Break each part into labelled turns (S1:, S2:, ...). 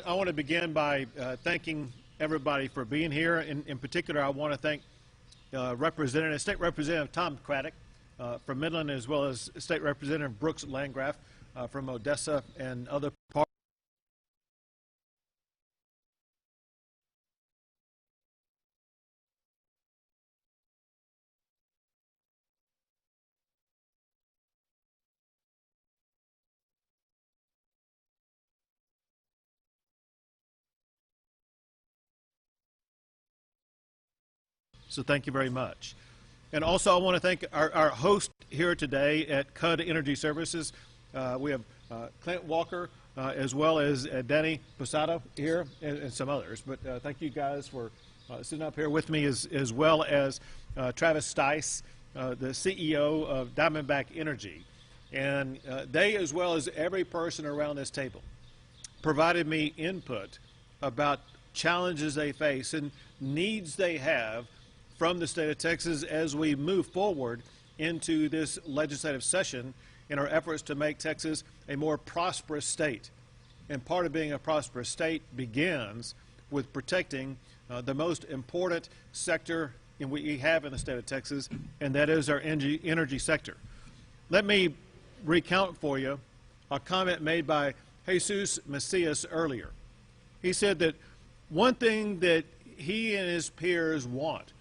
S1: I want to begin by thanking everybody for being here. In particular, I want to thank State Representative Tom Craddock from Midland, as well as State Representative Brooks Landgraf from Odessa and other parts. So thank you very much. And also I want to thank our host here today at CUD Energy Services. We have Clint Walker as well as Danny Posada here and some others. But thank you guys for sitting up here with me, as well as Travis Stice, the CEO of Diamondback Energy. And they, as well as every person around this table, provided me input about challenges they face and needs they have from the state of Texas as we move forward into this legislative session in our efforts to make Texas a more prosperous state. And part of being a prosperous state begins with protecting the most important sector we have in the state of Texas, and that is our energy sector. Let me recount for you a comment made by Jesus Macias earlier. He said that one thing that he and his peers want,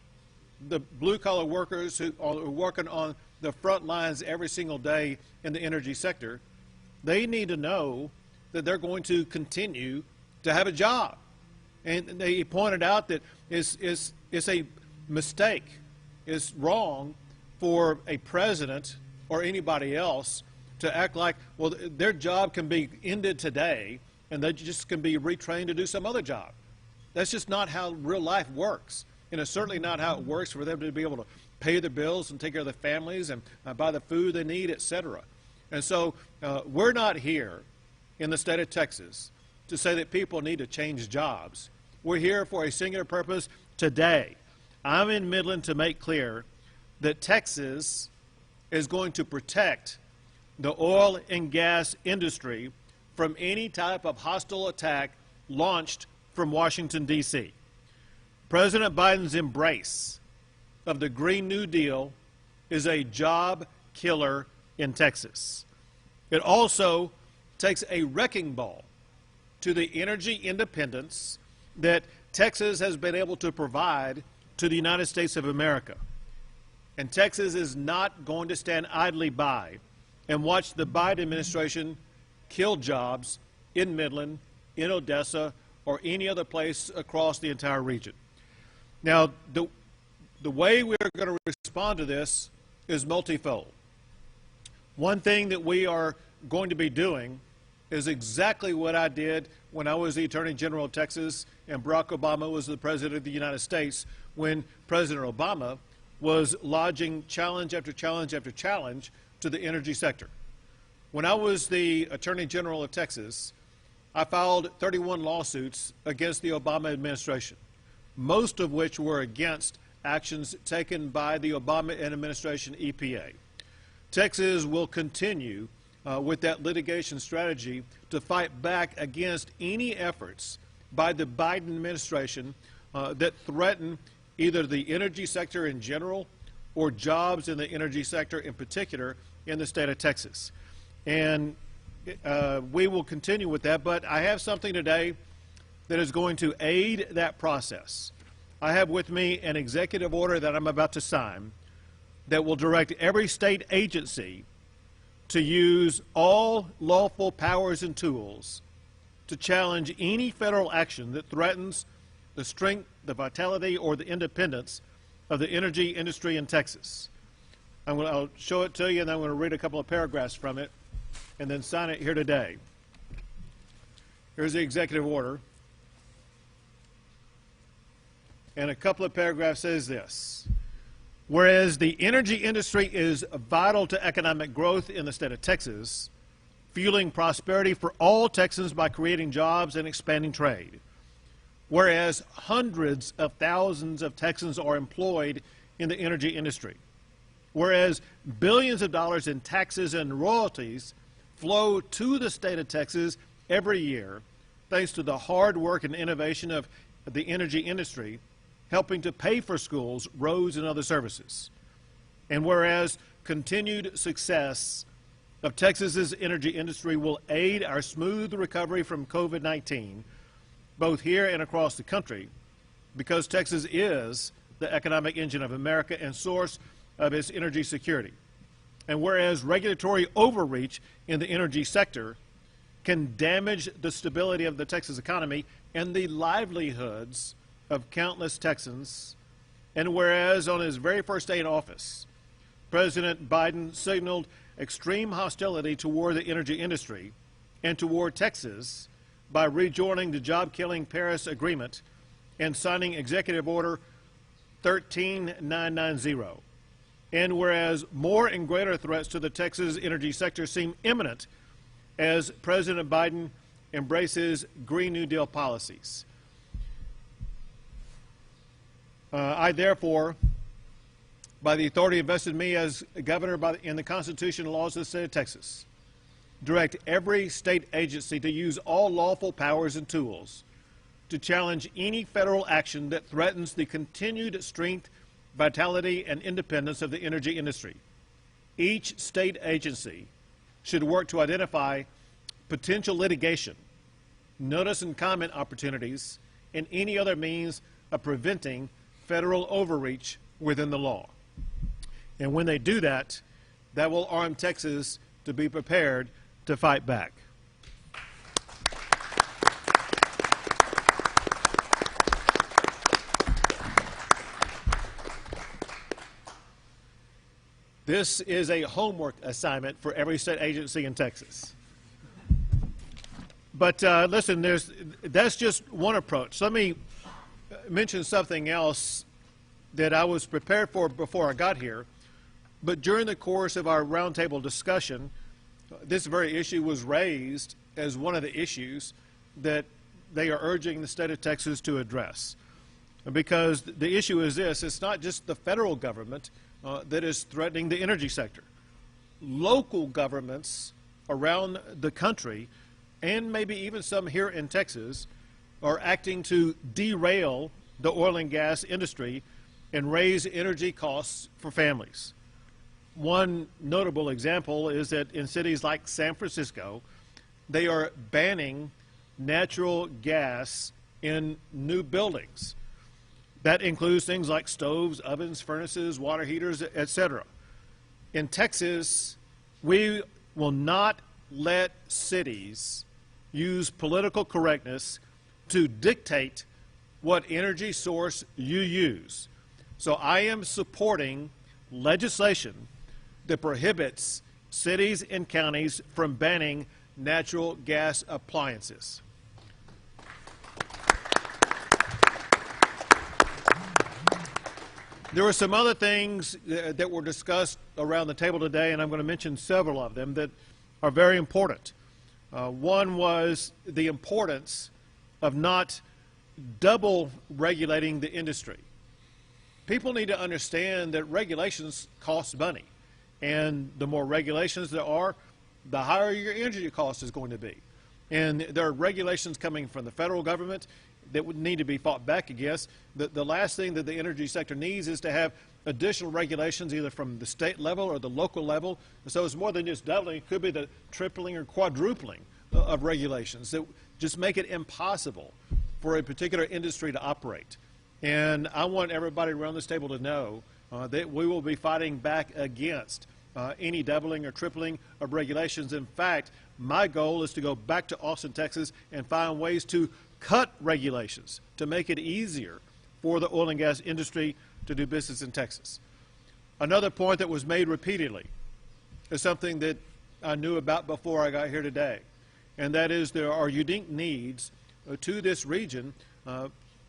S1: the blue-collar workers who are working on the front lines every single day in the energy sector, they need to know that they're going to continue to have a job. And they pointed out that it's a mistake, it's wrong for a president or anybody else to act like, well, their job can be ended today and they just can be retrained to do some other job. That's just not how real life works. And it's certainly not how it works for them to be able to pay their bills and take care of their families and buy the food they need, etc. And so we're not here in the state of Texas to say that people need to change jobs. We're here for a singular purpose today. I'm in Midland to make clear that Texas is going to protect the oil and gas industry from any type of hostile attack launched from Washington, D.C. President Biden's embrace of the Green New Deal is a job killer in Texas. It also takes a wrecking ball to the energy independence that Texas has been able to provide to the United States of America. And Texas is not going to stand idly by and watch the Biden administration kill jobs in Midland, in Odessa, or any other place across the entire region. Now, the way we're going to respond to this is multifold. One thing that we are going to be doing is exactly what I did when I was the Attorney General of Texas and Barack Obama was the President of the United States, when President Obama was lodging challenge after challenge after challenge to the energy sector. When I was the Attorney General of Texas, I filed 31 lawsuits against the Obama administration, most of which were against actions taken by the Obama administration EPA. Texas will continue with that litigation strategy to fight back against any efforts by the Biden administration that threaten either the energy sector in general or jobs in the energy sector in particular in the state of Texas. And we will continue with that, but I have something today that is going to aid that process. I have with me an executive order that I'm about to sign that will direct every state agency to use all lawful powers and tools to challenge any federal action that threatens the strength, the vitality, or the independence of the energy industry in Texas. I'll show it to you, and then I'm going to read a couple of paragraphs from it and then sign it here today. Here's the executive order. And a couple of paragraphs says this: whereas the energy industry is vital to economic growth in the state of Texas, fueling prosperity for all Texans by creating jobs and expanding trade. Whereas hundreds of thousands of Texans are employed in the energy industry. Whereas billions of dollars in taxes and royalties flow to the state of Texas every year thanks to the hard work and innovation of the energy industry, helping to pay for schools, roads, and other services. And whereas continued success of Texas's energy industry will aid our smooth recovery from COVID-19, both here and across the country, because Texas is the economic engine of America and source of its energy security. And whereas regulatory overreach in the energy sector can damage the stability of the Texas economy and the livelihoods of countless Texans, and whereas on his very first day in office, President Biden signaled extreme hostility toward the energy industry and toward Texas by rejoining the job-killing Paris Agreement and signing Executive Order 13990. And whereas more and greater threats to the Texas energy sector seem imminent as President Biden embraces Green New Deal policies, I therefore, by the authority invested in me as governor in the Constitution and laws of the state of Texas, direct every state agency to use all lawful powers and tools to challenge any federal action that threatens the continued strength, vitality, and independence of the energy industry. Each state agency should work to identify potential litigation, notice and comment opportunities, and any other means of preventing federal overreach within the law. And when they do that, that will arm Texas to be prepared to fight back. This is a homework assignment for every state agency in Texas. But listen, that's just one approach. Let me mention something else that I was prepared for before I got here. But during the course of our roundtable discussion, this very issue was raised as one of the issues that they are urging the state of Texas to address. Because the issue is this: it's not just the federal government that is threatening the energy sector. Local governments around the country, and maybe even some here in Texas, are acting to derail the oil and gas industry and raise energy costs for families. One notable example is that in cities like San Francisco, they are banning natural gas in new buildings. That includes things like stoves, ovens, furnaces, water heaters, etc. In Texas, we will not let cities use political correctness to dictate what energy source you use. So I am supporting legislation that prohibits cities and counties from banning natural gas appliances. There were some other things that were discussed around the table today, and I'm going to mention several of them that are very important. One was the importance of not double regulating the industry. People need to understand that regulations cost money, and the more regulations there are, the higher your energy cost is going to be. And there are regulations coming from the federal government that would need to be fought back against. The last thing that the energy sector needs is to have additional regulations either from the state level or the local level. So it's more than just doubling. It could be the tripling or quadrupling of regulations that just make it impossible for a particular industry to operate. And I want everybody around this table to know that we will be fighting back against any doubling or tripling of regulations. In fact, my goal is to go back to Austin, Texas, and find ways to cut regulations to make it easier for the oil and gas industry to do business in Texas. Another point that was made repeatedly is something that I knew about before I got here today, and that is there are unique needs to this region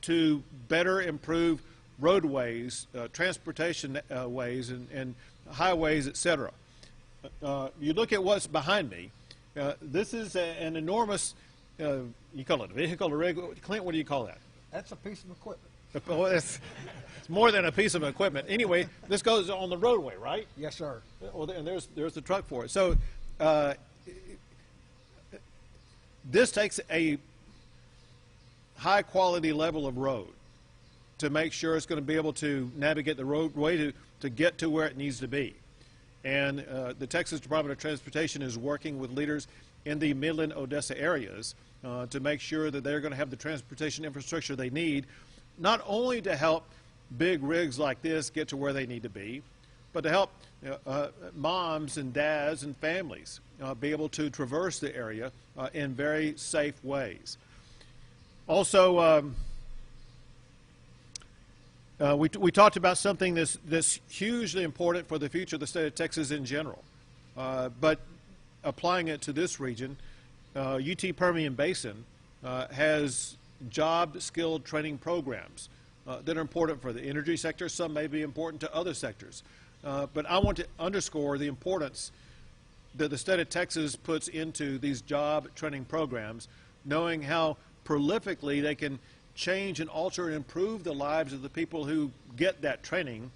S1: to better improve roadways, transportation ways, and highways, etc. You look at what's behind me. This is an enormous, you call it a vehicle or rig? Clint, what do you call that?
S2: That's a piece of equipment.
S1: Well, it's more than a piece of equipment. Anyway, this goes on the roadway, right?
S2: Yes, sir.
S1: Well, and there's the truck for it. So this takes a high quality level of road to make sure it's going to be able to navigate the roadway to get to where it needs to be. And the Texas Department of Transportation is working with leaders in the Midland, Odessa areas to make sure that they're going to have the transportation infrastructure they need, not only to help big rigs like this get to where they need to be, but to help moms and dads and families be able to traverse the area in very safe ways. Also, we talked about something that's hugely important for the future of the state of Texas in general, but applying it to this region, UT Permian Basin has job-skilled training programs that are important for the energy sector. Some may be important to other sectors. But I want to underscore the importance that the state of Texas puts into these job training programs, knowing how prolifically they can change and alter and improve the lives of the people who get that training,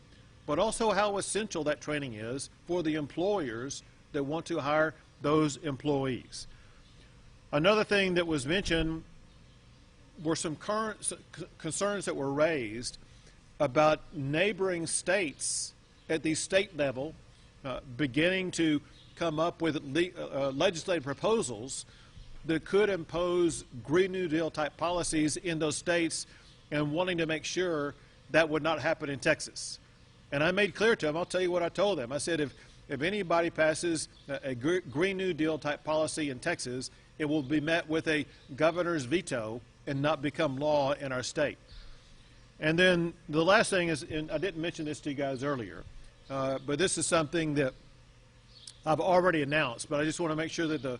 S1: but also how essential that training is for the employers that want to hire those employees. Another thing that was mentioned were some current concerns that were raised about neighboring states at the state level beginning to come up with legislative proposals that could impose Green New Deal type policies in those states, and wanting to make sure that would not happen in Texas. And I made clear to them, I'll tell you what I told them. I said, if anybody passes a Green New Deal type policy in Texas, it will be met with a governor's veto and not become law in our state. And then the last thing is, and I didn't mention this to you guys earlier, but this is something that I've already announced, but I just want to make sure that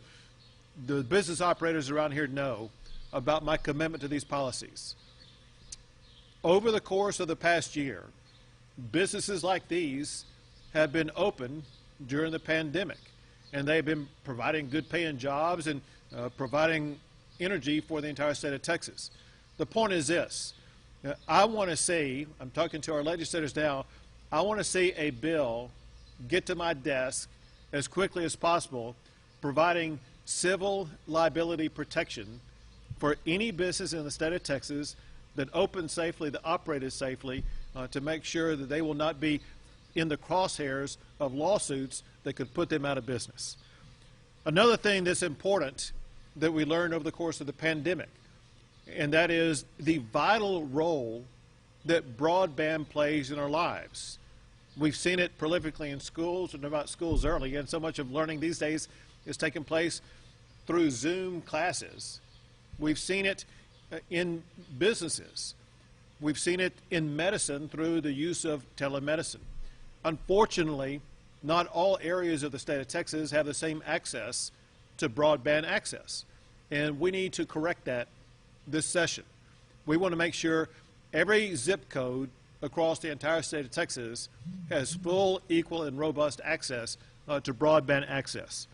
S1: the business operators around here know about my commitment to these policies. Over the course of the past year, businesses like these have been open during the pandemic, and they've been providing good paying jobs and providing energy for the entire state of Texas. The point is this: I want to see, I'm talking to our legislators now, I want to see a bill get to my desk as quickly as possible, providing civil liability protection for any business in the state of Texas that opens safely, that operated safely, to make sure that they will not be in the crosshairs of lawsuits that could put them out of business. Another thing that's important that we learned over the course of the pandemic, and that is the vital role that broadband plays in our lives. We've seen it prolifically in schools, and about schools early, and so much of learning these days is taking place through Zoom classes. We've seen it in businesses. We've seen it in medicine through the use of telemedicine. Unfortunately, not all areas of the state of Texas have the same access to broadband access, and we need to correct that this session. We want to make sure every zip code across the entire state of Texas has full, equal, and robust access to broadband access.